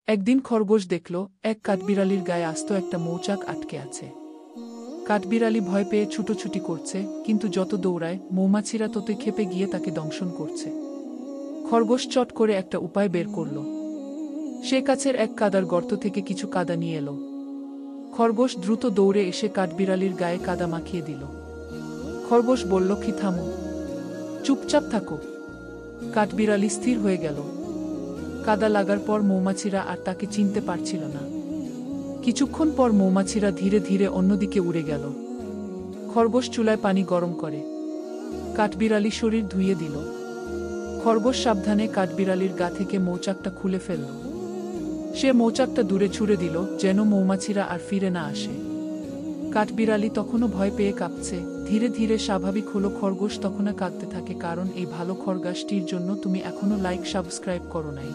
একদিন খরগোশ দেখল এক কাঠবিড়ালির গায়ে আস্ত একটা মৌচাক আটকে আছে। কাঠবিড়ালি ভয় পেয়ে ছুটোছুটি করছে, কিন্তু যত দৌড়ায় মৌমাছিরা ততই ক্ষেপে গিয়ে তাকে দংশন করছে। খরগোশ চট করে একটা উপায় বের করল। সে কাছের এক কাদার গর্ত থেকে কিছু কাদা নিয়ে এলো। খরগোশ দ্রুত দৌড়ে এসে কাঠবিড়ালির গায়ে কাদা মাখিয়ে দিল। খরগোশ বলল, কি থামো, চুপচাপ থাকো। কাঠবিড়ালি স্থির হয়ে গেল। কাদা লাগার পর মৌমাছিরা আর তাকে চিনতে পারছিল না। কিছুক্ষণ পর মৌমাছিরা ধীরে ধীরে অন্যদিকে উড়ে গেল। খরগোশ চুলায় পানি গরম করে কাঠবিড়ালি শরীর ধুইয়ে দিল। খরগোশ সাবধানে কাঠবিড়ালির গা থেকে মৌচাকটা খুলে ফেলল। সে মৌচাকটা দূরে ছুঁড়ে দিল, যেন মৌমাছিরা আর ফিরে না আসে। কাঠবিড়ালি তখনও ভয় পেয়ে কাঁপছে। ধীরে ধীরে স্বাভাবিক হলো। খরগোশ তখনও কাঁদতে থাকে, কারণ এই ভালো খরগোশটির জন্য তুমি এখনো লাইক সাবস্ক্রাইব করো নাই।